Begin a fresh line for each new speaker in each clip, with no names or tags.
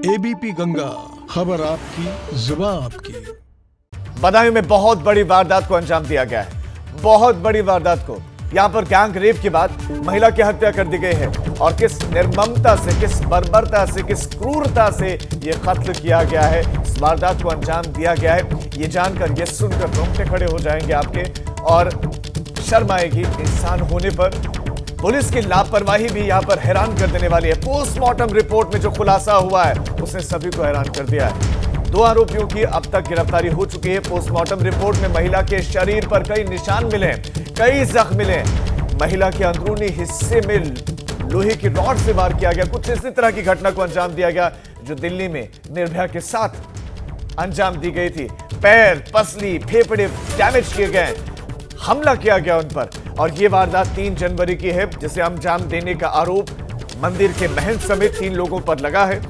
ABP Ganga, खबर आपकी, जुबान आपकी।
बदायूं में बहुत बड़ी वारदात को अंजाम दिया गया है। बहुत बड़ी वारदात को यहां पर गैंग रेप के बाद महिला की हत्या कर दी गई है और किस निर्ममता से, किस बर्बरता से, किस क्रूरता से यह कत्ल किया गया है, इस वारदात को अंजाम दिया गया है। ये जानकर, ये सुनकर रोंगटे खड़े हो जाएंगे आपके और शर्म आएगी। इंसान होने पर पुलिस की लापरवाही भी यहां पर हैरान कर देने वाली है। पोस्टमार्टम रिपोर्ट में जो खुलासा हुआ है उसने सभी को हैरान कर दिया है। 2 आरोपियों की अब तक गिरफ्तारी हो चुकी है। पोस्टमार्टम रिपोर्ट में महिला के शरीर पर कई निशान मिले, कई जख्म मिले। महिला के अंदरूनी हिस्से में लोहे की रॉड से वार किया गया। कुछ इसी तरह की घटना को अंजाम दिया गया जो दिल्ली में निर्भया के साथ अंजाम दी गई थी। पैर, पसली, फेफड़े डैमेज किए गए, हमला किया गया उन पर। और यह वारदात 3 जनवरी की है, जिसे अंजाम देने का आरोप मंदिर के महंत समेत 3 लोगों पर लगा है।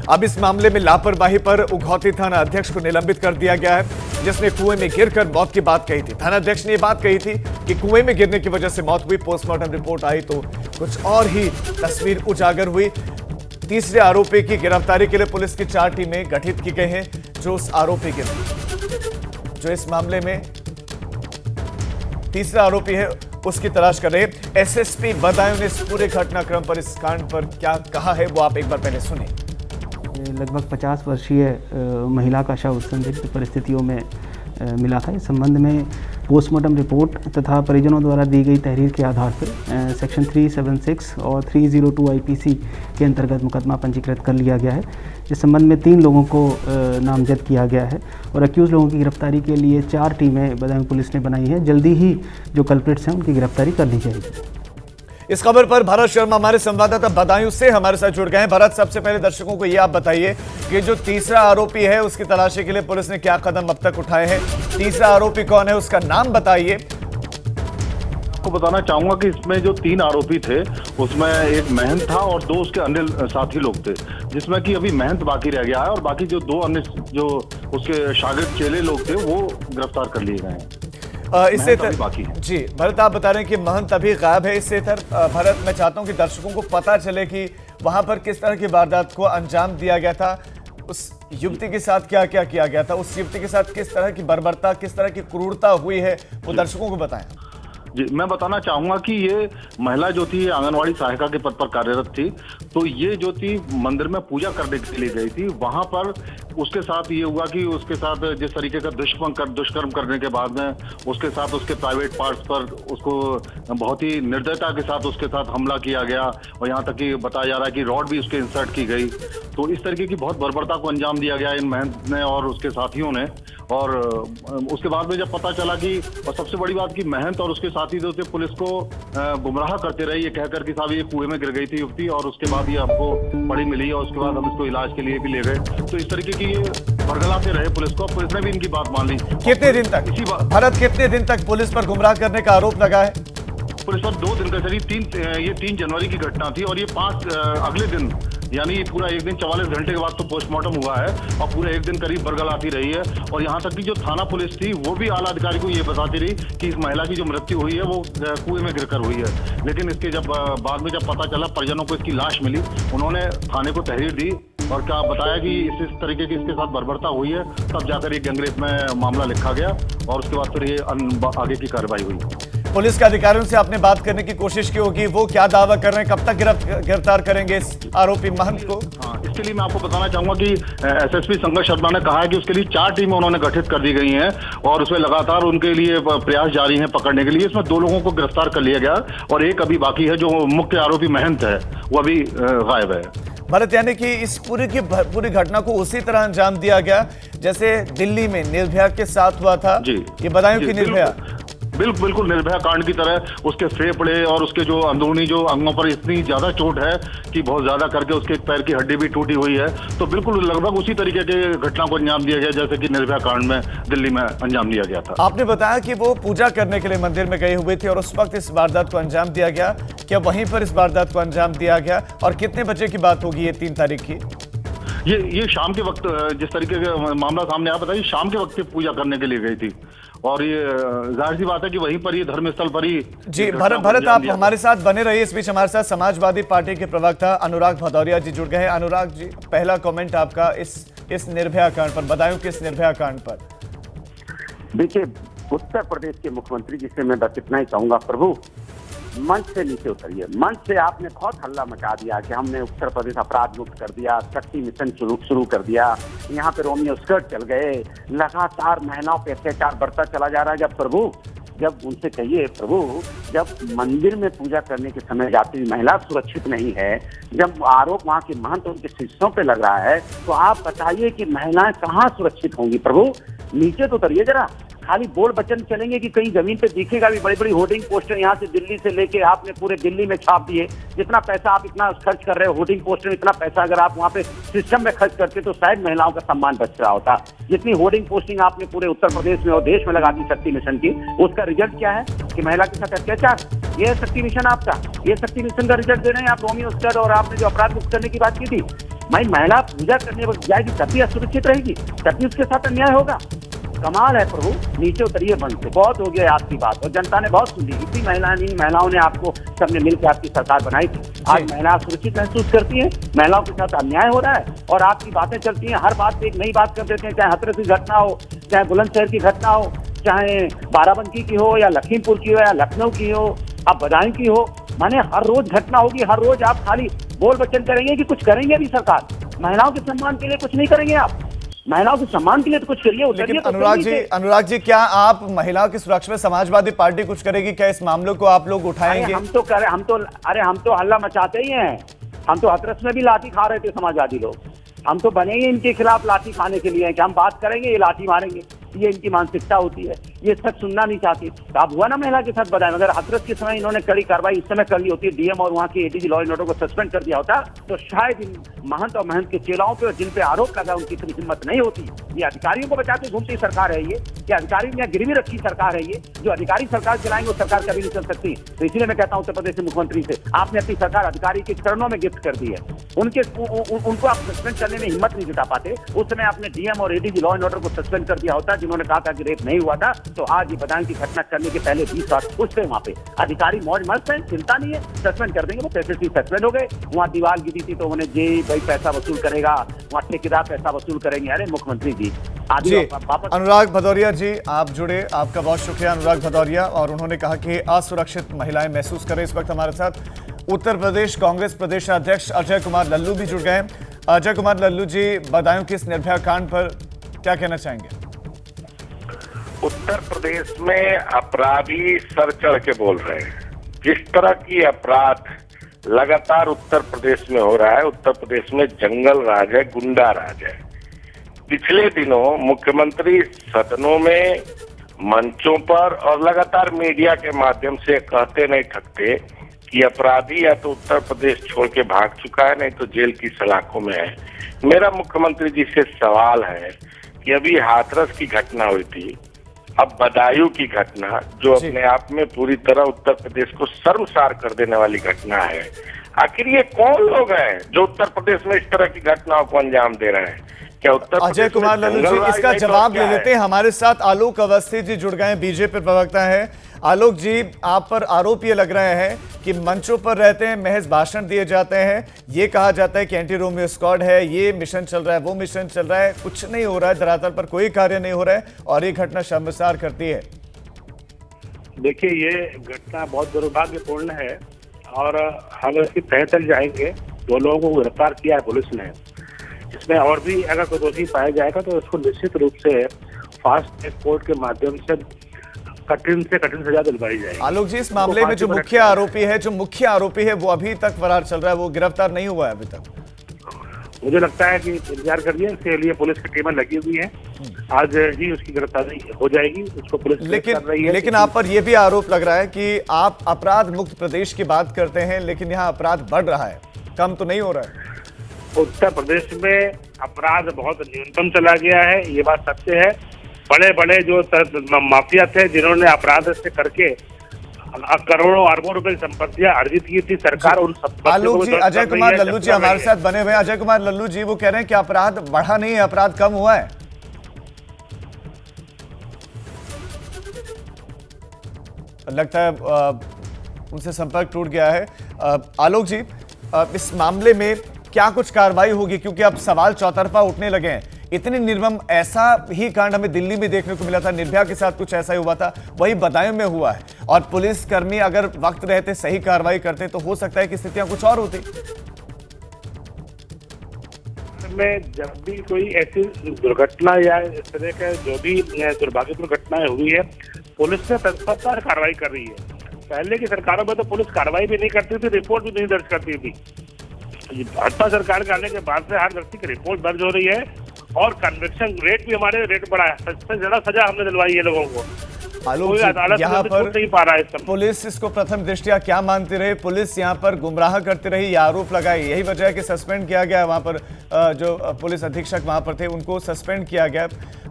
अब इस मामले में लापरवाही पर उघौती थाना अध्यक्ष को निलंबित कर दिया गया है, जिसने कुएं में गिरकर मौत की बात कही थी। थाना अध्यक्ष ने यह बात कही थी कि कुएं में गिरने की वजह से मौत हुई। पोस्टमार्टम रिपोर्ट आई तो कुछ और ही तस्वीर उजागर हुई। तीसरे आरोपी की गिरफ्तारी के लिए पुलिस की 4 टीमें गठित की गई हैं, जो उस आरोपी के जो इस मामले में तीसरा आरोपी है उसकी तलाश कर रहे हैं। एसएसपी बदायूं ने इस पूरे घटनाक्रम पर, इस कांड पर क्या कहा है वो आप एक बार पहले सुनिए।
लगभग 50 वर्षीय महिला का शव संदिग्ध परिस्थितियों में मिला था। इस संबंध में पोस्टमार्टम रिपोर्ट तथा परिजनों द्वारा दी गई तहरीर के आधार पर सेक्शन 376 और 302 आईपीसी के अंतर्गत मुकदमा पंजीकृत कर लिया गया है। इस संबंध में 3 लोगों को नामजद किया गया है और अक्यूज लोगों की गिरफ्तारी के लिए 4 टीमें बदायूं पुलिस ने बनाई हैं। जल्दी ही जो कल्प्रिट्स हैं उनकी गिरफ्तारी कर ली जाएगी।
इस खबर पर भरत शर्मा हमारे संवाददाता बदायूं से हमारे साथ जुड़ गए हैं। भरत, सबसे पहले दर्शकों को यह आप बताइए कि जो तीसरा आरोपी है उसकी तलाशी के लिए पुलिस ने क्या कदम अब तक उठाए हैं? तीसरा आरोपी कौन है, उसका नाम बताइए।
आपको बताना चाहूंगा कि इसमें जो 3 आरोपी थे उसमें एक महंत था और 2 उसके अन्य साथी लोग थे, जिसमें कि अभी महंत बाकी रह गया है और बाकी जो 2 अन्य जो उसके शागिर्द चेले लोग थे वो गिरफ्तार कर लिए गए हैं।
इससे जी भरत, आप बता रहे हैं कि महंत अभी गायब है। इससे भरत, मैं चाहता हूं कि दर्शकों को पता चले कि वहां पर किस तरह की वारदात को अंजाम दिया गया था, उस युवती के साथ क्या क्या किया गया था, उस युवती के साथ किस तरह की बर्बरता, किस तरह की क्रूरता हुई है, वो दर्शकों को बताएं।
जी, मैं बताना चाहूंगा कि ये महिला जो थी आंगनवाड़ी सहायिका के पद पर कार्यरत थी। तो ये जो थी मंदिर में पूजा करने के लिए गई थी। वहां पर उसके साथ ये हुआ कि उसके साथ जिस तरीके का दुष्कर्म करने के बाद में उसके साथ उसके प्राइवेट पार्ट्स पर उसको बहुत ही निर्दयता के साथ उसके साथ हमला किया गया और यहाँ तक कि बताया जा रहा है कि रॉड भी उसके इंसर्ट की गई। तो इस तरीके की बहुत बर्बरता को अंजाम दिया गया इन महंत ने और उसके साथियों ने। और उसके बाद में जब पता चला कि, और सबसे बड़ी बात कि महंत और उसके साथी जो थे पुलिस को गुमराह करते रहे, ये कहकर कि साहब ये कुएं में गिर गई थी युवती और उसके बाद ये हमको बड़ी मिली और उसके बाद हम इसको इलाज के लिए भी ले गए। तो इस तरीके की ये बरगलाते रहे पुलिस को। पुलिस ने भी इनकी बात मान ली।
कितने दिन तक भरत, कितने दिन तक पुलिस पर गुमराह करने का आरोप लगा है?
पुलिस पर 2 दिन का ये 3 जनवरी की घटना थी और ये 5 अगले दिन, यानी पूरा एक दिन 44 घंटे के बाद तो पोस्टमार्टम हुआ है और पूरे एक दिन करीब बरगलाती रही है। और यहाँ तक कि जो थाना पुलिस थी वो भी आला अधिकारी को ये बताती रही कि इस महिला की जो मृत्यु हुई है वो कुएं में गिरकर हुई है। लेकिन इसके जब बाद में जब पता चला, परिजनों को इसकी लाश मिली, उन्होंने थाने को तहरीर दी और क्या बताया कि इस तरीके की इसके साथ बर्बरता हुई है। तब जाकर ये गैंगरेप में मामला लिखा गया और उसके बाद फिर ये आगे की कार्रवाई हुई।
पुलिस के अधिकारियों से आपने बात करने की कोशिश की होगी, वो क्या दावा कर रहे हैं, कब तक गिरफ्तार करेंगे इस आरोपी महंत को?
हाँ, इसके लिए मैं आपको बताना चाहूंगा कि एसएसपी संघर्ष शर्मा ने कहा है कि उसके लिए 4 टीमें उन्होंने गठित कर दी गई हैं और उसमें लगातार उनके लिए प्रयास जारी हैं पकड़ने के लिए। इसमें 2 लोगों को गिरफ्तार कर लिया गया और एक अभी बाकी है, जो मुख्य आरोपी महंत है वो अभी गायब है।
भरत, यानी कि इस पूरी घटना को उसी तरह अंजाम दिया गया जैसे दिल्ली में निर्भया के साथ हुआ था।
जी,
ये बदायूं की निर्भया
बिल्कुल निर्भया कांड की तरह उसके फेफड़े और उसके जो अंदरूनी जो अंगों पर इतनी ज्यादा चोट है कि बहुत ज्यादा करके उसके पैर की हड्डी भी टूटी हुई है। तो बिल्कुल लगभग उसी तरीके के घटना को अंजाम दिया गया जैसे कि निर्भया कांड में दिल्ली में अंजाम दिया गया था।
आपने बताया कि वो पूजा करने के लिए मंदिर में गए हुए थे और उस वक्त इस वारदात को अंजाम दिया गया। क्या वहीं पर इस वारदात को अंजाम दिया गया और कितने बजे की बात होगी ये 3 तारीख की?
ये शाम के वक्त जिस तरीके का मामला सामने आया, बताइए शाम के वक्त पूजा करने के लिए गई थी और ये जाहिर सी बात है कि वहीं पर ही धर्मस्थल पर ही
जी भरत आप हमारे साथ बने रहिए। इस बीच हमारे साथ समाजवादी पार्टी के प्रवक्ता अनुराग भदौरिया जी जुड़ गए हैं। अनुराग जी, पहला कमेंट आपका इस निर्भया कांड पर, बताएं किस निर्भया कांड पर।
देखिए, उत्तर प्रदेश के मुख्यमंत्री जी से मैं बस इतना ही कहूंगा, प्रभु मंच से नीचे उतरिए। मंच से आपने बहुत हल्ला मचा दिया कि हमने उत्तर प्रदेश अपराध मुक्त कर दिया, शक्ति मिशन शुरू कर दिया, यहाँ पे रोमियो स्कर्ट चल गए, लगातार महिलाओं पे अत्याचार बढ़ता चला जा रहा है। जब प्रभु, जब उनसे कहिए प्रभु, जब मंदिर में पूजा करने के समय जाती हुई महिला सुरक्षित नहीं है, जब आरोप वहाँ के महंत उनके शिष्यों पे लग रहा है, तो आप बताइए कि महिलाएं कहाँ सुरक्षित होंगी। प्रभु नीचे तो उतरिए जरा। खाली बोल वचन चलेंगे कि कहीं जमीन पे दिखेगा भी। बड़ी बड़ी होर्डिंग पोस्टर यहाँ से दिल्ली से लेके आपने पूरे दिल्ली में छाप दिए। जितना पैसा आप इतना खर्च कर रहे हो होर्डिंग पोस्टर में, इतना पैसा अगर आप वहाँ पे सिस्टम में खर्च करते तो शायद महिलाओं का सम्मान बच रहा होता। जितनी होर्डिंग पोस्टिंग आपने पूरे उत्तर प्रदेश में और देश में लगा दी शक्ति मिशन की, उसका रिजल्ट क्या है कि महिला के साथ अत्याचार। ये है शक्ति मिशन आपका, ये शक्ति मिशन का रिजल्ट दे रहे हैं आप। रोमियो स्कर्ट और आपने जो अपराध मुक्त करने की बात की थी, महिला पूजा करने वक्त जाएगी तभी असुरक्षित रहेगी, तभी उसके साथ अन्याय होगा। कमाल है प्रभु, नीचे उतरिए बंद से। बहुत हो गया आपकी बात, और जनता ने बहुत सुन ली। इतनी महिलाओं ने आपको, सबने मिलकर आपकी सरकार बनाई थी। आज महिला सुरक्षित महसूस करती है, महिलाओं के साथ अन्याय हो रहा है और आपकी बातें चलती हैं। हर बात पे एक नई बात कर देते हैं, चाहे हाथरस की घटना हो, चाहे बुलंदशहर की घटना हो, चाहे बाराबंकी की हो, या लखीमपुर की हो, या लखनऊ की हो, अब बदायूं की हो। माने हर रोज घटना होगी, हर रोज आप खाली बोल वचन करेंगे कि कुछ करेंगे भी सरकार। महिलाओं के सम्मान के लिए कुछ नहीं करेंगे आप, महिलाओं के सम्मान के लिए तो कुछ करिए।
लेकिन अनुराग जी, क्या आप महिलाओं की सुरक्षा में समाजवादी पार्टी कुछ करेगी? क्या इस मामले को आप लोग उठाएंगे?
हम तो हल्ला मचाते ही हैं। हम तो हाथरस में भी लाठी खा रहे थे समाजवादी लोग। हम तो बने ही इनके खिलाफ लाठी खाने के लिए कि हम बात करेंगे, ये लाठी मारेंगे। ये इनकी मानसिकता होती है, ये सच सुनना नहीं चाहती। तो अब हुआ ना महिला के साथ बदायूं, अगर हाथरस के समय इन्होंने कड़ी कार्रवाई इस समय कर ली होती, डीएम और वहाँ के एडीजी लॉ एंड ऑर्डर को सस्पेंड कर दिया होता, तो शायद इन महंत और महंत के चेलाओं पे, जिन पे आरोप लगा, उनकी इतनी हिम्मत नहीं होती। ये अधिकारियों को बचाते घूमती सरकार है ये, क्या अधिकारियों ने गिरवी रखी सरकार है ये? जो अधिकारी सरकार चलाएंगे वो सरकार कभी नहीं चल सकती। तो इसीलिए मैं कहता हूँ उत्तर प्रदेश के मुख्यमंत्री से, आपने अपनी सरकार अधिकारी के चरणों में गिफ्ट कर दी है। उनको आप सस्पेंड करने में हिम्मत नहीं जुटा पाते। उस समय आपने डीएम और एडीजी लॉ एंड ऑर्डर को सस्पेंड कर दिया होता, जिन्होंने कहा था कि रेप नहीं हुआ था, तो आज ये बदायूं की घटना करने के पहले 20 बार खुश थे। वहाँ पे अधिकारी मौज मस्त हैं, चिंता नहीं है, सस्पेंड कर देंगे। वो पैसे से सस्पेंड हो गए। वहाँ दीवार गिरी थी तो उन्हें जे भाई पैसा वसूल करेगा, वहाँ ठेकेदार पैसा वसूल करेंगे। अरे मुख्यमंत्री जी
अनुराग भदौरिया जी आप जुड़े, आपका बहुत शुक्रिया अनुराग भदौरिया। और उन्होंने कहा कि असुरक्षित महिलाएं महसूस करें। इस वक्त हमारे साथ उत्तर प्रदेश कांग्रेस प्रदेश अध्यक्ष अजय कुमार लल्लू भी जुड़ गए हैं। अजय कुमार लल्लू जी, बदायूं की इस निर्भया कांड पर क्या कहना चाहेंगे?
उत्तर प्रदेश में अपराधी सर चढ़ के बोल रहे हैं। जिस तरह की अपराध लगातार उत्तर प्रदेश में हो रहा है, उत्तर प्रदेश में जंगल राज है, गुंडा राज है। पिछले दिनों मुख्यमंत्री सदनों में, मंचों पर और लगातार मीडिया के माध्यम से कहते नहीं थकते कि अपराधी या तो उत्तर प्रदेश छोड़ के भाग चुका है, नहीं तो जेल की सलाखों में है। मेरा मुख्यमंत्री जी से सवाल है कि अभी हाथरस की घटना हुई थी, अब बदायूं की घटना, जो अपने आप में पूरी तरह उत्तर प्रदेश को शर्मसार कर देने वाली घटना है, आखिर ये कौन लोग हैं जो उत्तर प्रदेश में इस तरह की घटनाओं को अंजाम दे रहे हैं? क्या उत्तर
अजय कुमार लल्लू जी इसका जवाब ले लेते हैं। हमारे साथ आलोक अवस्थी जी जुड़ गए हैं, बीजेपी प्रवक्ता है। आलोक जी, आप पर आरोप ये लग रहे हैं कि मंचों पर रहते हैं, महज भाषण दिए जाते हैं, ये कहा जाता है कि एंटी रोमियो स्क्वाड है, ये मिशन चल रहा है, वो मिशन चल रहा है, कुछ नहीं हो रहा है, धरातल पर कोई कार्य नहीं हो रहा है और ये घटना शर्मसार करती है।
देखिए, ये घटना बहुत दुर्भाग्यपूर्ण है और हम इसकी तह तक जाएंगे। 2 लोगों को गिरफ्तार किया है पुलिस ने। इसमें और भी अगर कोई दोषी पाया जाएगा तो उसको निश्चित रूप से फास्ट ट्रैक कोर्ट के माध्यम से कठिन से कठिन सजा दिलवाई जाएगी।
आलोक जी, इस मामले में जो मुख्य आरोपी है वो अभी तक फरार चल रहा है, वो गिरफ्तार नहीं हुआ है अभी तक।
मुझे लगता है कि इंतजार करिए, इसके लिए पुलिस की टीमें लगी हुई हैं। आज ही उसकी गिरफ्तारी हो जाएगी, उसको पुलिस कर रही है।
लेकिन आप पर यह भी आरोप लग रहा है कि आप अपराध मुक्त प्रदेश की बात करते हैं, लेकिन यहाँ अपराध बढ़ रहा है, कम तो नहीं हो रहा है।
उत्तर प्रदेश में अपराध बहुत न्यूनतम चला गया है, ये बात सत्य है। बड़े बड़े जो माफिया थे जिन्होंने अपराध से करके करोड़ों अरबों रुपए की संपत्तियां अर्जित की थी, सरकार उन सब।
आलोक जी, अजय कुमार लल्लू जी हमारे साथ बने हुए हैं। अजय कुमार लल्लू जी, वो कह रहे हैं कि अपराध बढ़ा नहीं है, अपराध कम हुआ है। लगता है उनसे संपर्क टूट गया है। आलोक जी, इस मामले में क्या कुछ कार्रवाई होगी, क्योंकि अब सवाल चौतरफा उठने लगे हैं। इतनी निर्मम ऐसा ही कांड हमें दिल्ली में देखने को मिला था, निर्भया के साथ कुछ ऐसा ही हुआ था, वही बदायूं में हुआ है। और पुलिसकर्मी अगर वक्त रहते सही कार्रवाई करते तो हो सकता है कि स्थितियां कुछ और होती।
में जब भी कोई ऐसी दुर्घटना या इस तरह के जो भी दुर्भाग्यपूर्ण घटनाएं हुई है, पुलिस ने तत्परता से कार्रवाई कर रही है। पहले की सरकारों में तो पुलिस कार्रवाई भी नहीं करती थी, रिपोर्ट भी नहीं दर्ज करती थी। भाजपा सरकार के आने के बाद से हर व्यक्ति की रिपोर्ट दर्ज हो रही है और कन्विक्शन रेट भी हमारे रेट बढ़ा है। सबसे ज्यादा सजा हमने दिलवाई है लोगों को।
आलोक जी, यहाँ पर
नहीं पा रहा है
पुलिस इसको प्रथम दृष्टया क्या मानती रही? पुलिस यहाँ पर गुमराह करती रही, ये आरोप लगाई, यही वजह है कि सस्पेंड किया गया वहाँ पर जो पुलिस अधीक्षक वहाँ पर थे उनको सस्पेंड किया गया।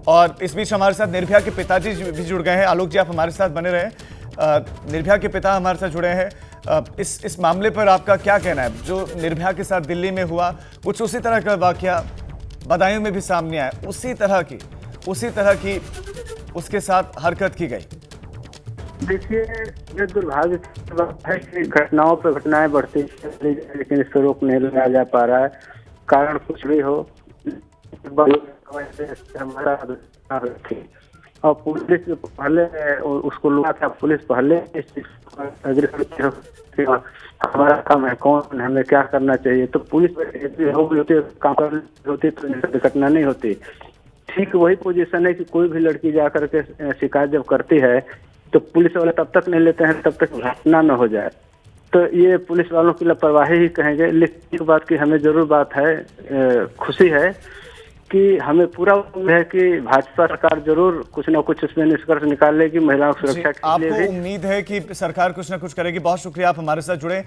और इस बीच हमारे साथ निर्भया के पिताजी भी जुड़ गए हैं। आलोक जी, आप हमारे साथ बने रहे। निर्भया के पिता हमारे साथ जुड़े हैं। इस मामले पर आपका क्या कहना है? जो निर्भया के साथ दिल्ली में हुआ, कुछ उसी तरह का वाकया बदायूं में भी सामने आया, उसी तरह की उसके साथ हरकत की गई।
देखिए, ये दुर्भाग्य की बात है कि घटनाओं पर घटनाएं बढ़ती हैं, लेकिन इस पर रोक नहीं लगाया जा पा रहा है। कारण कुछ भी हो, हमारा और पुलिस पहले उसको लगा था, पुलिस पहले हमारा काम है, कौन हमें क्या करना चाहिए, तो पुलिस होती काम कर होती तो घटना नहीं होती। ठीक वही पोजीशन है कि कोई भी लड़की जा करके शिकायत जब करती है तो पुलिस वाले तब तक नहीं लेते हैं तब तक घटना न हो जाए। तो ये पुलिस वालों की लापरवाही ही कहेंगे। लेकिन एक बात की हमें जरूर बात है, खुशी है कि हमें पूरा उम्मीद है कि भाजपा सरकार जरूर कुछ न कुछ इसमें निष्कर्ष निकालेगी महिलाओं की सुरक्षा के लिए।
आपको उम्मीद है कि सरकार कुछ न कुछ करेगी। बहुत शुक्रिया, आप हमारे साथ जुड़े।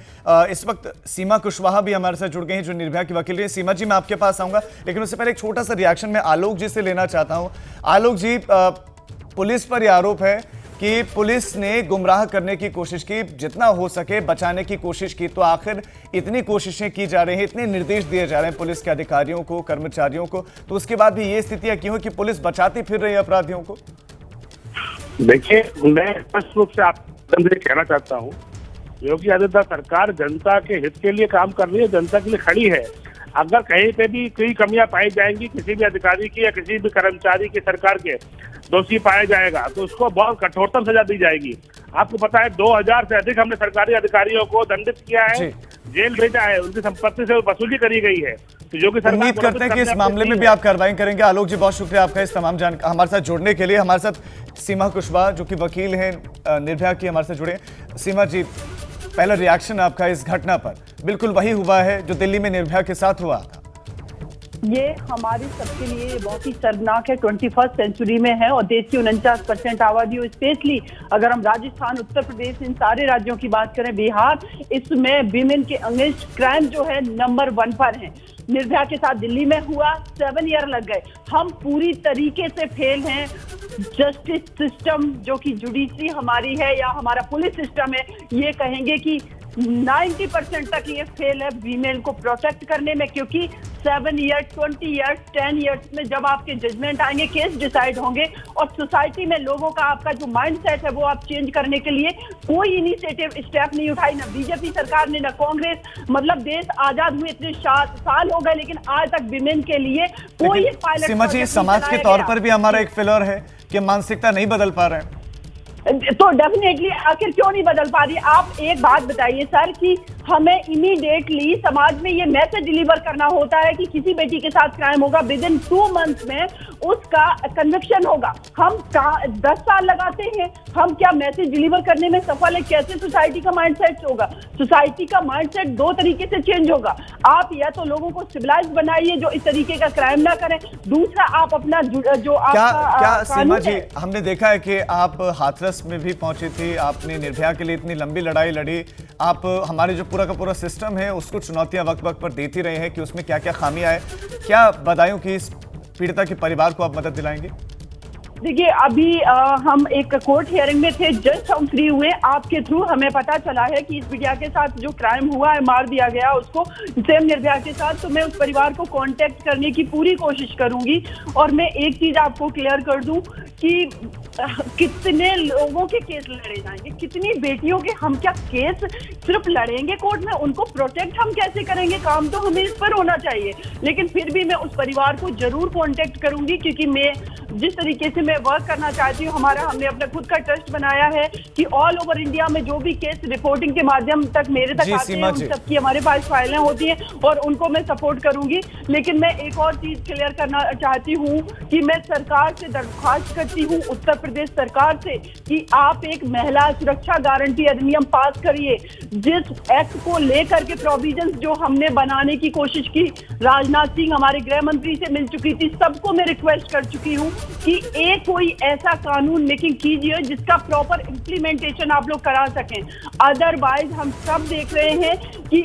इस वक्त सीमा कुशवाहा भी हमारे साथ जुड़ गए हैं, जो निर्भया की वकील है। सीमा जी, मैं आपके पास आऊंगा, लेकिन उससे पहले एक छोटा सा रिएक्शन मैं आलोक जी से लेना चाहता हूं। आलोक जी, पुलिस पर यह आरोप है कि पुलिस ने गुमराह करने की कोशिश की, जितना हो सके बचाने की कोशिश की। तो आखिर इतनी कोशिशें की जा रही हैं, इतने निर्देश दिए जा रहे हैं पुलिस के अधिकारियों को, कर्मचारियों को, तो उसके बाद भी ये स्थितियां क्यों कि पुलिस बचाती फिर रही है अपराधियों को?
देखिए, मैं स्पष्ट रूप से आपसे कहना चाहता हूँ, योगी आदित्यनाथ सरकार जनता के हित के लिए काम कर रही है, जनता के लिए खड़ी है। अगर कहीं पे भी कोई कमियां पाई जाएंगी किसी भी अधिकारी की या किसी भी कर्मचारी की, सरकार के दोषी पाया जाएगा तो उसको बहुत कठोरतम सजा दी जाएगी। आपको पता है 2000 से अधिक हमने सरकारी अधिकारियों को दंडित किया है, जेल भेजा है, उनकी संपत्ति से वसूली करी गई है। तो जो कि
उम्मीद करते हैं कि इस मामले में भी आप कार्रवाई करेंगे। आलोक जी, बहुत शुक्रिया आपका इस तमाम जानकारी हमारे साथ जुड़ने के लिए। हमारे साथ सीमा कुशवाहा, जो कि वकील हैं निर्भया की, हमारे साथ जुड़े। सीमा जी, पहला रिएक्शन आपका इस घटना पर? बिल्कुल वही हुआ है जो दिल्ली में निर्भया के साथ हुआ था।
ये हमारे सबके लिए बहुत ही शर्मनाक है। 21st सेंचुरी में है और देश की 49% आबादी हो, स्पेशली अगर हम राजस्थान, उत्तर प्रदेश, इन सारे राज्यों की बात करें, बिहार, इसमें विमेन के अगेंस्ट क्राइम जो है नंबर 1 पर है। निर्भया के साथ दिल्ली में हुआ, 7 ईयर लग गए। हम पूरी तरीके से फेल हैं। जस्टिस सिस्टम जो कि जुडिशरी हमारी है या हमारा पुलिस सिस्टम है, ये कहेंगे कि 90% तक ये फेल है वीमेन को प्रोटेक्ट करने में, क्योंकि 7 ईयर्स, 20 ईयर्स, 10 ईयर्स में जब आपके जजमेंट आएंगे, केस डिसाइड होंगे और सोसाइटी में लोगों का, आपका जो माइंडसेट है वो आप चेंज करने के लिए कोई इनिशिएटिव स्टेप नहीं उठाई, ना बीजेपी सरकार ने, ना कांग्रेस। मतलब देश आजाद हुए इतने साल हो गए, लेकिन आज तक विमेन के लिए कोई पायलट।
सीमा जी, समाज के तौर पर भी हमारा एक फेलियर है कि मानसिकता नहीं बदल पा रहे हैं।
तो डेफिनेटली आखिर क्यों नहीं बदल पा रही? आप एक बात बताइए सर कि हमें इमीडिएटली समाज में ये मैसेज डिलीवर करना होता है कि किसी बेटी के साथ क्राइम होगा, विद इन 2 मंथ्स में उसका कन्विक्शन होगा। हम 10 साल लगाते हैं, हम क्या मैसेज डिलीवर करने में सफल है? कैसे सोसाइटी का माइंडसेट होगा? सोसाइटी का माइंडसेट 2 तरीके से चेंज होगा। आप या तो लोगों को सिविलाइज बनाइए जो इस तरीके का क्राइम ना करें, दूसरा आप अपना जो
क्या सीमा जी, हमने देखा है कि आप हाथरस में भी पहुंची थी, आपने निर्भया के लिए इतनी लंबी लड़ाई लड़ी। आप हमारे जो पूरा का पूरा सिस्टम है उसको चुनौतियां वक्त वक्त पर देती रहे हैं कि उसमें क्या क्या खामियां है। क्या बदायूं की इस पीड़िता के परिवार को आप मदद दिलाएंगे?
देखिए अभी हम एक कोर्ट हियरिंग में थे, जस्ट हम फ्री हुए, आपके थ्रू हमें पता चला है कि इस बिटिया के साथ जो क्राइम हुआ है, मार दिया गया उसको, सेम निर्भया के साथ। तो मैं उस परिवार को कांटेक्ट करने की पूरी कोशिश करूंगी। और मैं एक चीज आपको क्लियर कर दूं कि कितने लोगों के केस लड़े जाएंगे, कितनी बेटियों के हम क्या केस सिर्फ लड़ेंगे कोर्ट में, उनको प्रोटेक्ट हम कैसे करेंगे, काम तो हमें इस पर होना चाहिए। लेकिन फिर भी मैं उस परिवार को जरूर कांटेक्ट करूंगी, क्योंकि मैं जिस तरीके से मैं वर्क करना चाहती हूँ, हमने अपना खुद का ट्रस्ट बनाया है कि ऑल ओवर इंडिया में जो भी केस रिपोर्टिंग के माध्यम तक मेरे तक आते हैं, उन सबकी हमारे पास फाइलें होती हैं और उनको मैं सपोर्ट करूंगी। लेकिन मैं एक और चीज क्लियर करना चाहती हूँ कि मैं सरकार से दरख्वास्त करती हूँ, उत्तर प्रदेश सरकार से, कि आप एक महिला सुरक्षा गारंटी अधिनियम पास करिए, जिस एक्ट को लेकर के प्रोविजंस जो हमने बनाने की कोशिश की, राजनाथ सिंह हमारे गृह मंत्री से मिल चुकी थी, सबको मैं रिक्वेस्ट कर चुकी हूँ कि एक कोई ऐसा कानून मेकिंग कीजिए जिसका प्रॉपर इम्प्लीमेंटेशन आप लोग करा सकें। अदरवाइज हम सब देख रहे हैं कि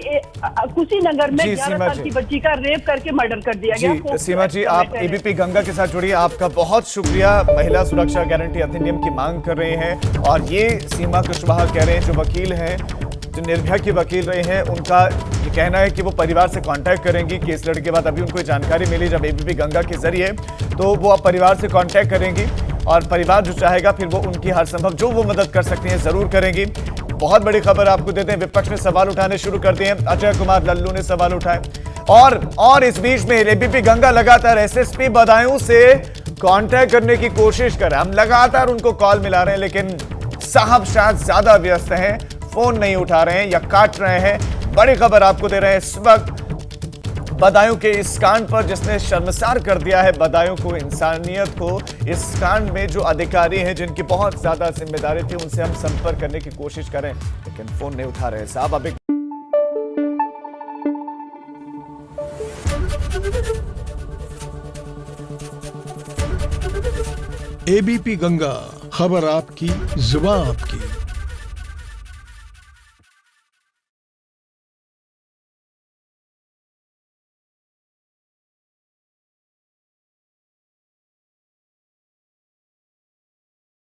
कुशीनगर में 11 साल की बच्ची का रेप करके मर्डर कर दिया गया।
सीमा जी, आप एबीपी गंगा के साथ जुड़िए, आपका बहुत शुक्रिया। महिला सुरक्षा गारंटी अधिनियम की मांग कर रहे हैं और ये सीमा कुशवाहा कह रहे हैं, जो वकील हैं, जो निर्भया की वकील रहे हैं, उनका ये कहना है कि वो परिवार से कांटेक्ट करेंगी केस लड़ने के बाद। अभी उनको जानकारी मिली जब एबीपी गंगा के जरिए, तो वो अब परिवार से कांटेक्ट करेंगी और परिवार जो चाहेगा फिर वो उनकी हर संभव जो वो मदद कर सकती हैं जरूर करेंगी। बहुत बड़ी खबर आपको देते हैं, विपक्ष ने सवाल उठाने शुरू कर दिए हैं। अजय कुमार लल्लू ने सवाल उठाए और इस बीच में एबीपी गंगा लगातार एसएसपी बदायूं से कांटेक्ट करने की कोशिश कर रहे हैं। हम लगातार उनको कॉल मिला रहे हैं, लेकिन साहब शायद ज्यादा व्यस्त हैं, फोन नहीं उठा रहे हैं या काट रहे हैं। बड़ी खबर आपको दे रहे हैं इस वक्त बदायूं के इस कांड पर, जिसने शर्मसार कर दिया है बदायूं को, इंसानियत को। इस कांड में जो अधिकारी हैं जिनकी बहुत ज्यादा जिम्मेदारी थी, उनसे हम संपर्क करने की कोशिश करें, लेकिन फोन नहीं उठा रहे साहब। अब
एबीपी गंगा, खबर आपकी, जुबान आपकी।